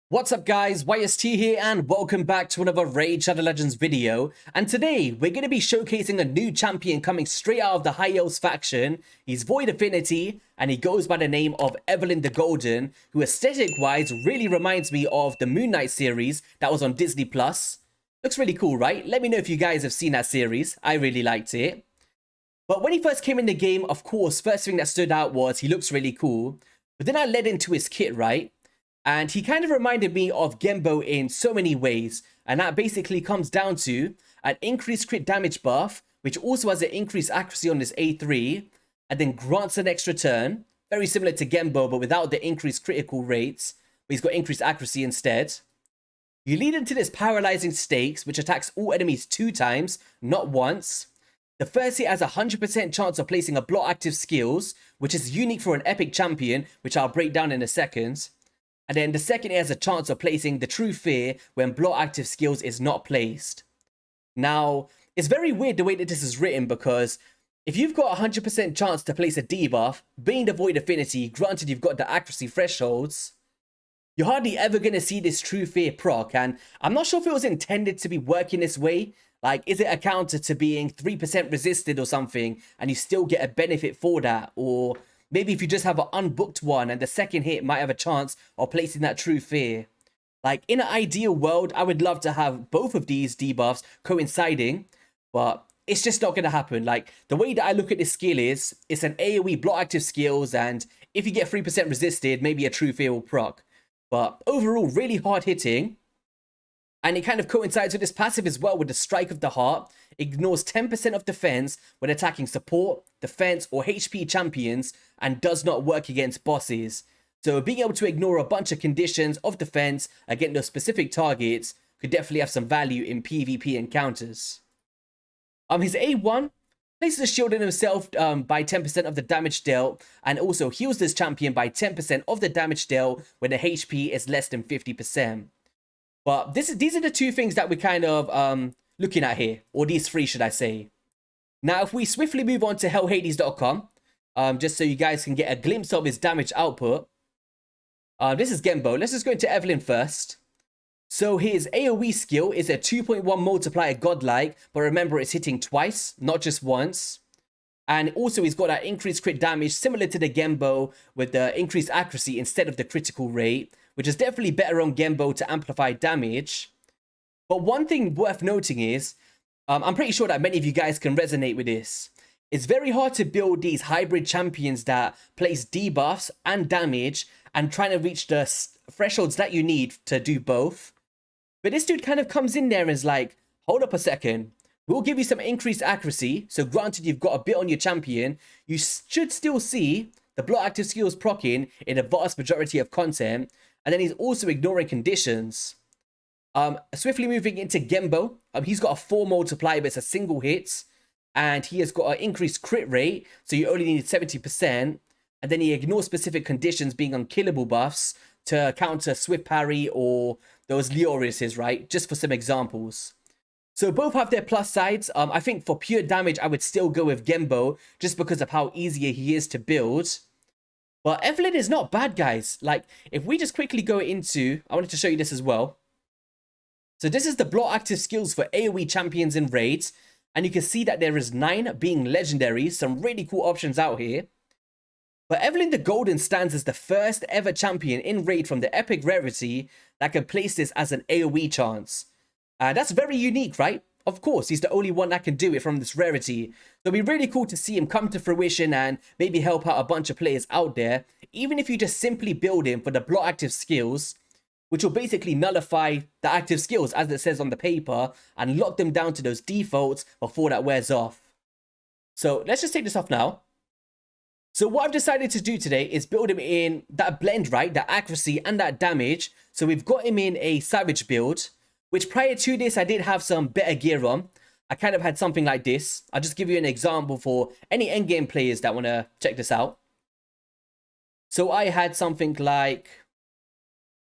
What's up guys, YST here and welcome back to another Raid Shadow Legends video. And today we're going to be showcasing a new champion coming straight out of the High Elves faction. He's Void Affinity and he goes by the name of Ethelin The Golden, who aesthetic wise really reminds me of the Moon Knight series that was on Disney+. Looks really cool, right? Let me know if you guys have seen that series. I really liked it. But when he first came in the game, of course, first thing that stood out was he looks really cool. But then I led into his kit, right? And he kind of reminded me of Genbo in so many ways. And that basically comes down to an increased crit damage buff, which also has an increased accuracy on his A3, and then grants an extra turn. Very similar to Genbo, but without the increased critical rates. But he's got increased accuracy instead. You lead into this paralyzing stakes, which attacks all enemies 2 times, not once. The first hit has a 100% chance of placing a block active skills, which is unique for an epic champion, which I'll break down in a second. And then the second has a chance of placing the True Fear when block active skills is not placed. Now, it's very weird the way that this is written because if you've got a 100% chance to place a debuff, being the Void Affinity, granted you've got the accuracy thresholds, you're hardly ever going to see this True Fear proc. And I'm not sure if it was intended to be working this way. Like, is it a counter to being 3% resisted or something and you still get a benefit for that? Or maybe if you just have an unbooked one and the second hit might have a chance of placing that True Fear. Like, in an ideal world, I would love to have both of these debuffs coinciding, but it's just not going to happen. Like, the way that I look at this skill is, it's an AoE block active skills, and if you get 3% resisted, maybe a True Fear will proc. But overall, really hard hitting. And it kind of coincides with this passive as well with the Strike of the Heart. Ignores 10% of defense when attacking support, defense, or HP champions and does not work against bosses. So being able to ignore a bunch of conditions of defense against those specific targets could definitely have some value in PvP encounters. His A1 places a shield in himself by 10% of the damage dealt and also heals this champion by 10% of the damage dealt when the HP is less than 50%. But these are the two things that we're kind of looking at here, or these three, should I say. Now, if we swiftly move on to hellhades.com, just so you guys can get a glimpse of his damage output. This is Genbo. Let's just go into Ethelin first. So his AoE skill is a 2.1 multiplier godlike, but remember it's hitting twice, not just once. And also he's got that increased crit damage similar to the Genbo with the increased accuracy instead of the critical rate, which is definitely better on Genbo to amplify damage. But one thing worth noting is, I'm pretty sure that many of you guys can resonate with this. It's very hard to build these hybrid champions that place debuffs and damage and trying to reach the thresholds that you need to do both. But this dude kind of comes in there and is like, hold up a second. We'll give you some increased accuracy. So granted you've got a bit on your champion, you should still see the block active skills proccing in a vast majority of content. And then he's also ignoring conditions. Swiftly moving into Genbo. He's got a 4 multiplier, but it's a single hit. And he has got an increased crit rate. So you only need 70%. And then he ignores specific conditions being unkillable buffs to counter Swift Parry or those Leoriuses, right? Just for some examples. So both have their plus sides. I think for pure damage, I would still go with Genbo just because of how easier he is to build. But Ethelin is not bad, guys. Like, if we just quickly go into... I wanted to show you this as well. So this is the block active skills for AoE champions in raids. And you can see that there is 9 being legendaries. Some really cool options out here. But Ethelin The Golden stands as the first ever champion in raid from the epic rarity that can place this as an AoE chance. That's very unique, right? Of course, he's the only one that can do it from this rarity. So it'll be really cool to see him come to fruition and maybe help out a bunch of players out there. Even if you just simply build him for the block active skills, which will basically nullify the active skills as it says on the paper and lock them down to those defaults before that wears off. So let's just take this off now. So what I've decided to do today is build him in that blend, right? That accuracy and that damage. So we've got him in a savage build, which prior to this, I did have some better gear on. I kind of had something like this. I'll just give you an example for any endgame players that want to check this out. So I had something like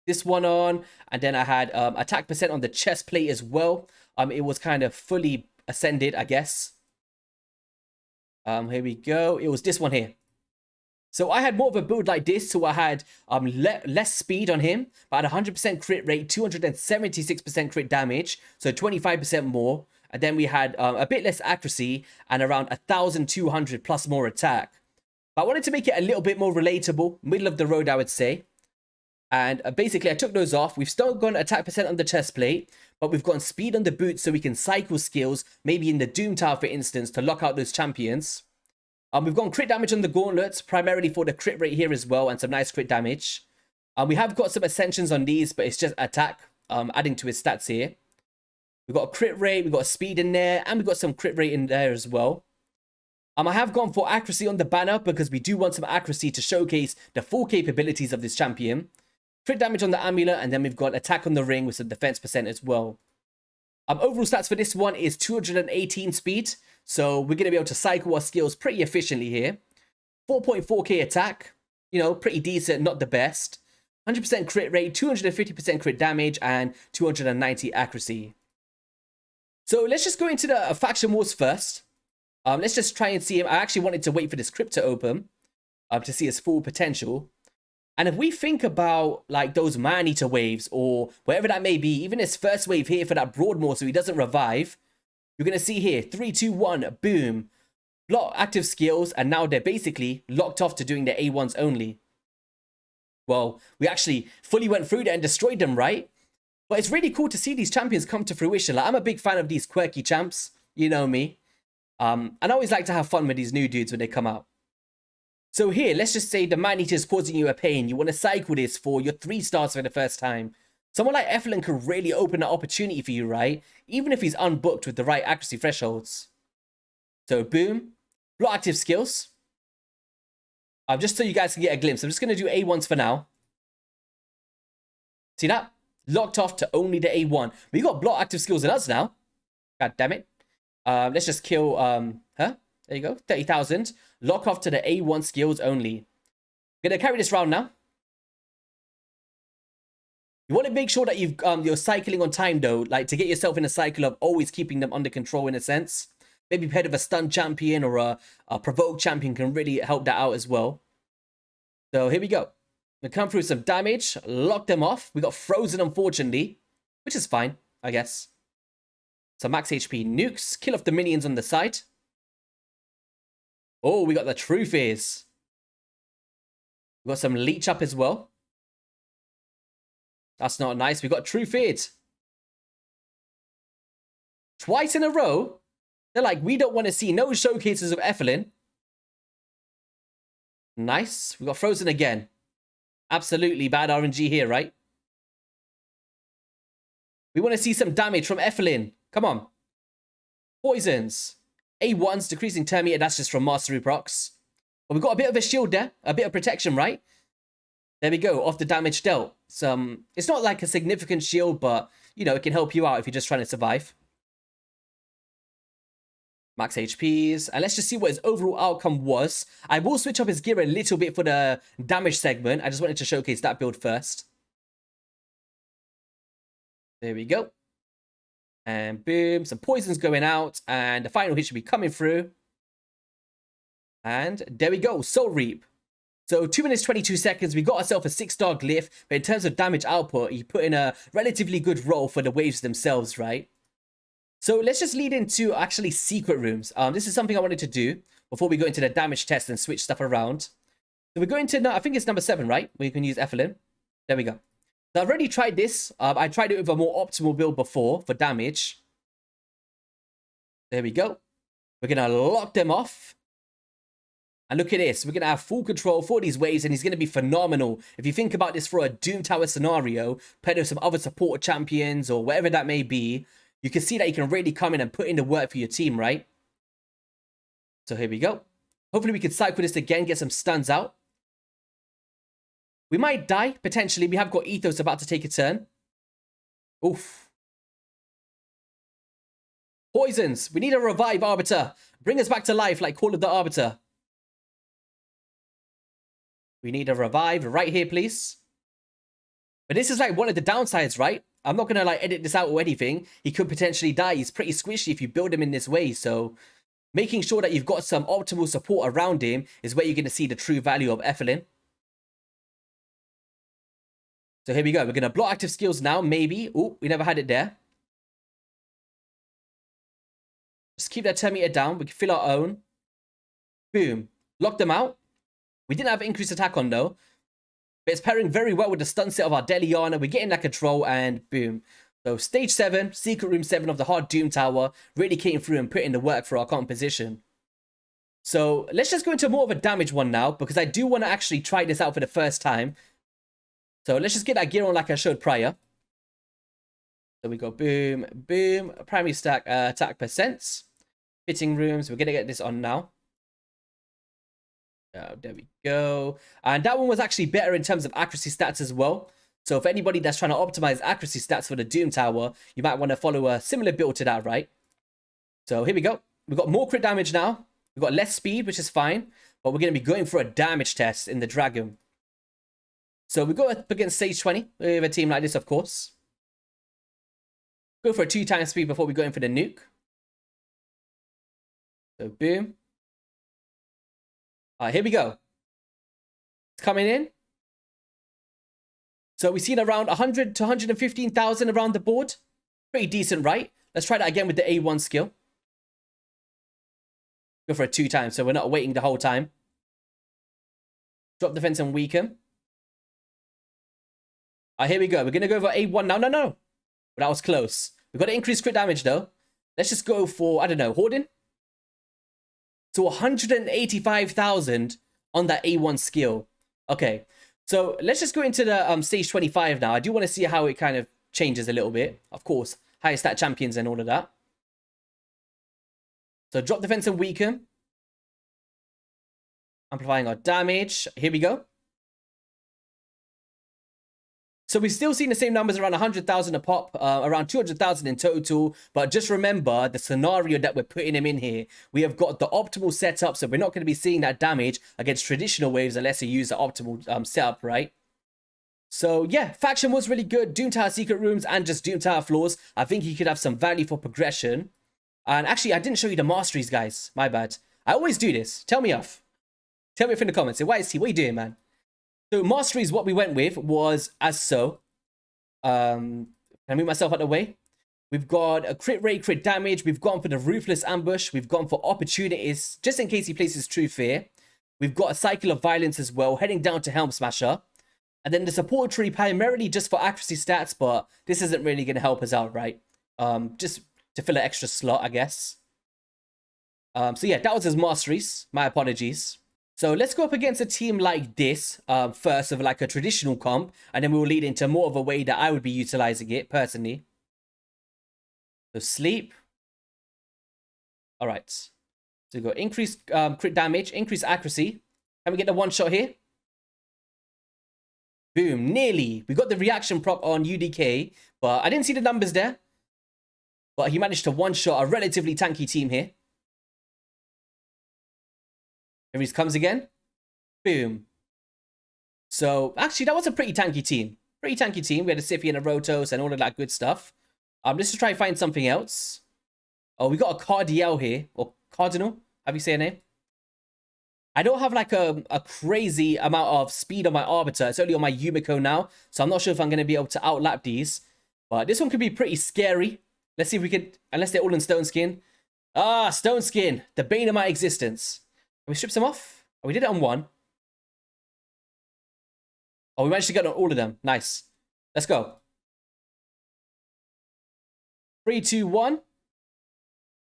this one on, and then I had attack percent on the chest plate as well. It was kind of fully ascended, I guess. Here we go. It was this one here. So I had more of a build like this, so I had less speed on him, but I had 100% crit rate, 276% crit damage, so 25% more. And then we had a bit less accuracy and around 1,200 plus more attack. But I wanted to make it a little bit more relatable, middle of the road, I would say. And basically, I took those off. We've still got attack percent on the chest plate, but we've gotten speed on the boots so we can cycle skills, maybe in the Doom Tower, for instance, to lock out those champions. We've gone crit damage on the gauntlets, primarily for the crit rate here as well, and some nice crit damage. We have got some ascensions on these, but it's just attack, adding to his stats here. We've got a crit rate, we've got a speed in there, and we've got some crit rate in there as well. I have gone for accuracy on the banner because we do want some accuracy to showcase the full capabilities of this champion. Crit damage on the amulet, and then we've got attack on the ring with some defense percent as well. Overall stats for this one is 218 speed, so we're going to be able to cycle our skills pretty efficiently here. 4.4k attack, you know, pretty decent, not the best. 100% crit rate, 250% crit damage, and 290 accuracy. So let's just go into the faction wars first. Let's just try and see him. I actually wanted to wait for this crypt to open to see his full potential. And if we think about like those man-eater waves or whatever that may be, even his first wave here for that Broadmoor so he doesn't revive, you're going to see here, 3, 2, 1, boom. Block active skills, and now they're basically locked off to doing the A1s only. Well, we actually fully went through that and destroyed them, right? But it's really cool to see these champions come to fruition. Like, I'm a big fan of these quirky champs, you know me. And I always like to have fun with these new dudes when they come out. So here, let's just say the man-eater is causing you a pain. You want to cycle this for your 3 stars for the first time. Someone like Ethelin could really open an opportunity for you, right? Even if he's unbooked with the right accuracy thresholds. So boom. Block active skills. Just so you guys can get a glimpse. I'm just going to do A1s for now. See that? Locked off to only the A1. We got block active skills in us now. God damn it. Let's just kill, There you go. 30,000. Lock off to the A1 skills only. Gonna carry this round now. You want to make sure that you're cycling on time though, like to get yourself in a cycle of always keeping them under control in a sense. Maybe paired with a stun champion or a provoke champion can really help that out as well. So here we go. We come through some damage, lock them off. We got frozen unfortunately, which is fine, I guess. So max HP nukes, kill off the minions on the side. Oh, we got the truth is. We got some leech up as well. That's not nice. We got true feared. Twice in a row. They're like, we don't want to see no showcases of Ethelin. Nice. We got frozen again. Absolutely bad RNG here, right? We want to see some damage from Ethelin. Come on. Poisons. A1's decreasing turn meter. That's just from Mastery procs. But we've got a bit of a shield there. A bit of protection, right? There we go. Off the damage dealt. It's not like a significant shield, but, you know, it can help you out if you're just trying to survive. Max HPs. And let's just see what his overall outcome was. I will switch up his gear a little bit for the damage segment. I just wanted to showcase that build first. There we go. And boom, some poisons going out. And the final hit should be coming through. And there we go, Soul Reap. So 2 minutes 22 seconds, we got ourselves a 6-star glyph. But in terms of damage output, he put in a relatively good roll for the waves themselves, right? So let's just lead into actually secret rooms. This is something I wanted to do before we go into the damage test and switch stuff around. So we're going to, I think it's number 7, right? Where you can use Ethelin. There we go. So I've already tried this. I tried it with a more optimal build before for damage. There we go. We're going to lock them off. And look at this. We're going to have full control for these waves, and he's going to be phenomenal. If you think about this for a Doom Tower scenario, paired with some other support champions or whatever that may be, you can see that you can really come in and put in the work for your team, right? So here we go. Hopefully we can cycle this again, get some stuns out. We might die, potentially. We have got Ethos about to take a turn. Oof. Poisons. We need a revive, Arbiter. Bring us back to life like Call of the Arbiter. We need a revive right here, please. But this is like one of the downsides, right? I'm not going to like edit this out or anything. He could potentially die. He's pretty squishy if you build him in this way. So making sure that you've got some optimal support around him is where you're going to see the true value of Ethelin. So here we go. We're going to block active skills now, maybe. Oh, we never had it there. Just keep that 10 meter down. We can fill our own. Boom. Lock them out. We didn't have increased attack on though. But it's pairing very well with the stun set of our Deliana. We're getting that control and boom. So stage 7, secret room 7 of the hard Doom Tower really came through and put in the work for our composition. So let's just go into more of a damage one now because I do want to actually try this out for the first time. So let's just get that gear on like I showed prior. So we go boom, boom, primary stack attack percents, fitting rooms. We're going to get this on now. There we go. And that one was actually better in terms of accuracy stats as well. So for anybody that's trying to optimize accuracy stats for the Doom Tower, you might want to follow a similar build to that, right? So here we go. We've got more crit damage now. We've got less speed, which is fine. But we're going to be going for a damage test in the Dragon. So we go up against stage 20 with a team like this, of course. Go for a 2 times speed before we go in for the nuke. So boom. Here we go. It's coming in. So we've seen around 100 to 115,000 around the board. Pretty decent, right? Let's try that again with the A1 skill. Go for a 2 times, so we're not waiting the whole time. Drop defense and weaken. Here we go. We're going to go for A1 now. No. But that was close. We've got to increase crit damage, though. Let's just go for, I don't know, Hoarding. So 185,000 on that A1 skill. Okay. So let's just go into the stage 25 now. I do want to see how it kind of changes a little bit. Of course, higher stat champions and all of that. So drop defense and weaken. Amplifying our damage. Here we go. So we've still seen the same numbers, around 100,000 a pop, around 200,000 in total. But just remember the scenario that we're putting him in here. We have got the optimal setup, so we're not going to be seeing that damage against traditional waves unless you use the optimal setup, right? So yeah, faction was really good. Doom Tower secret rooms and just Doom Tower floors. I think he could have some value for progression. And actually, I didn't show you the Masteries, guys. My bad. I always do this. Tell me off. Tell me off in the comments. Say, YST, what are you doing, man? So Masteries, what we went with was as so. Can I move myself out of the way? We've got a crit rate, crit damage. We've gone for the Ruthless Ambush. We've gone for opportunities, just in case he places True Fear. We've got a Cycle of Violence as well, heading down to Helm Smasher. And then the support tree primarily just for accuracy stats, but this isn't really going to help us out, right? Just to fill an extra slot, I guess. So yeah, that was his Masteries. My apologies. So let's go up against a team like this, first of like a traditional comp, and then we will lead into more of a way that I would be utilizing it personally. So sleep. All right. So we go increase crit damage, increase accuracy. Can we get the one shot here? Boom, nearly. We got the reaction proc on UDK, but I didn't see the numbers there. But he managed to one shot a relatively tanky team here. Here he comes again. Boom. So, actually, that was a pretty tanky team. Pretty tanky team. We had a Siffy and a Rotos and all of that good stuff. Let's just try and find something else. Oh, we got a Cardiel here. Or Cardinal. How do you say her name? I don't have like a crazy amount of speed on my Arbiter. It's only on my Yumiko now. So I'm not sure if I'm going to be able to outlap these. But this one could be pretty scary. Let's see if we could... Unless they're all in Stone Skin. Ah, Stone Skin. The bane of my existence. Can we strip some off? Oh, we did it on one. Oh, we managed to get on all of them. Nice. Let's go. 3, 2, 1.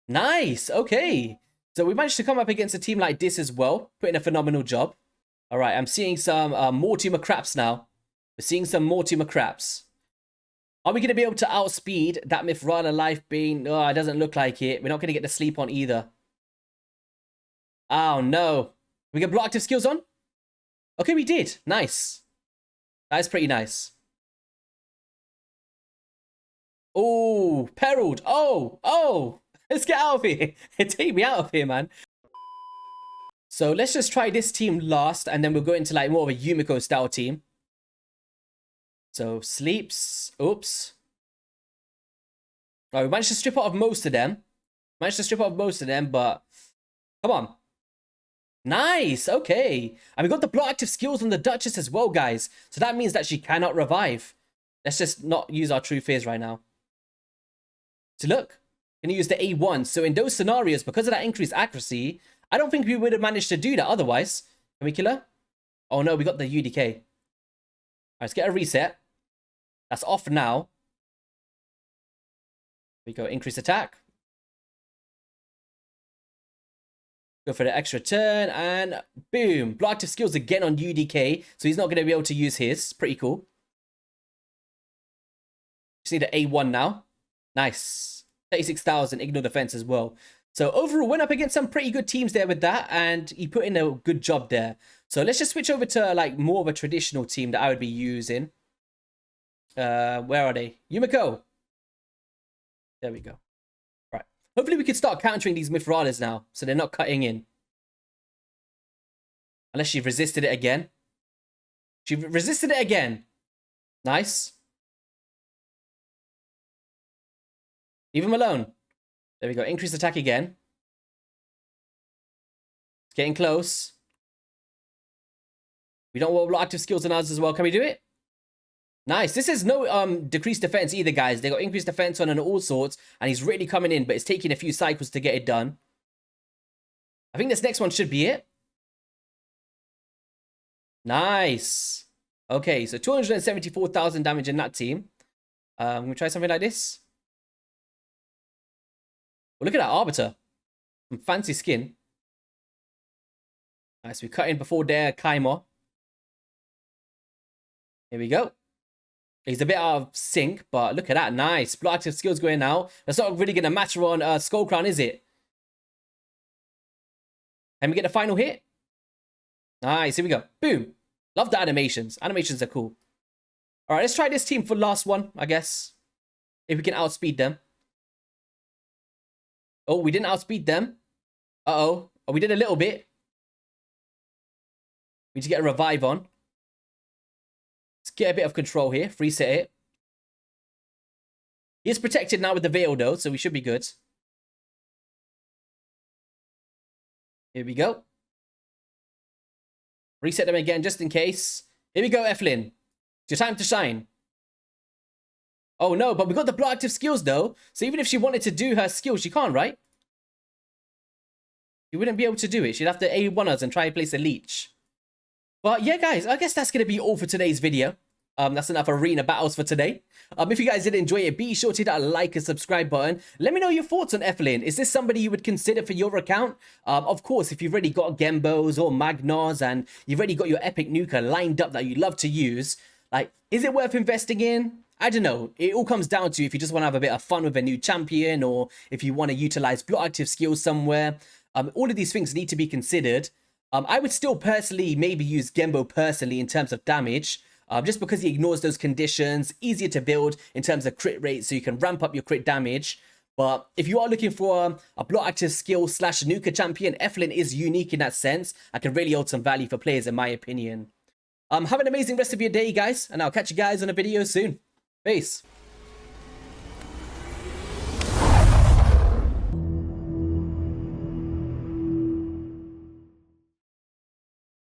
Nice. Okay. So we managed to come up against a team like this as well. Put in a phenomenal job. All right. I'm seeing some Mortimer Craps now. We're seeing some Mortimer Craps. Are we going to be able to outspeed that Mithrala Life Bane? Oh, it doesn't look like it. We're not going to get the sleep on either. Oh, no. We get block active skills on? Okay, we did. Nice. That is pretty nice. Oh, perilled. Oh. Let's get out of here. Take me out of here, man. So let's just try this team last, and then we'll go into like more of a Yumiko style team. So sleeps. Oops. Oh, we managed to strip out of most of them. But Come on. Nice, okay. And we got the block active skills on the Duchess as well, guys. So that means that she cannot revive. Let's just not use our true fears right now. So look, gonna use the A1. So in those scenarios, because of that increased accuracy, I don't think we would have managed to do that otherwise. Can we kill her? Oh no, we got the UDK. All right, let's get a reset. That's off now. We go increase attack. Go for the extra turn and boom. Block active skills again on UDK. So he's not going to be able to use his. Pretty cool. Just need an A1 now. Nice. 36,000. Ignore defense as well. So overall, went up against some pretty good teams there with that. And he put in a good job there. So let's just switch over to like more of a traditional team that I would be using. Where are they? Yumiko. There we go. Right. Hopefully we can start countering these Mithradas now, so they're not cutting in. Unless she resisted it again. She resisted it again. Nice. Leave him alone. There we go. Increase attack again. It's getting close. We don't want active skills on us as well. Can we do it? Nice. This is no decreased defense either, guys. They got increased defense on and all sorts, and he's really coming in, but it's taking a few cycles to get it done. I think this next one should be it. Nice. Okay, so 274,000 damage in that team. I'm gonna try something like this. Well, look at that Arbiter. Some fancy skin. Nice. We cut in before their Kaimor. Here we go. He's a bit out of sync, but look at that. Nice. Block active skills going now. That's not really going to matter on Skull Crown, is it? Can we get the final hit? Nice. Here we go. Boom. Love the animations. Animations are cool. All right, let's try this team for last one, I guess. If we can outspeed them. Oh, we didn't outspeed them. Uh-oh. Oh, we did a little bit. We need to get a revive on. Let's get a bit of control here. Reset it. He is protected now with the veil, though, so we should be good. Here we go. Reset them again, just in case. Here we go, Ethelin. It's your time to shine. Oh, no, but we got the block active skills, though. So even if she wanted to do her skills, she can't, right? She wouldn't be able to do it. She'd have to A1 us and try and place a leech. But yeah, guys, I guess that's going to be all for today's video. That's enough arena battles for today. If you guys did enjoy it, be sure to hit that like and subscribe button. Let me know your thoughts on Ethelin. Is this somebody you would consider for your account? Of course, if you've already got Gembos or Magnars and you've already got your epic nuker lined up that you love to use, like, is it worth investing in? I don't know. It all comes down to if you just want to have a bit of fun with a new champion or if you want to utilize block active skills somewhere. All of these things need to be considered. I would still personally maybe use Gembo personally in terms of damage. Just because he ignores those conditions, easier to build in terms of crit rate, so you can ramp up your crit damage. But if you are looking for a block active skill / nuker champion, Ethelin is unique in that sense. I can really hold some value for players in my opinion. Have an amazing rest of your day, guys, and I'll catch you guys on a video soon. Peace.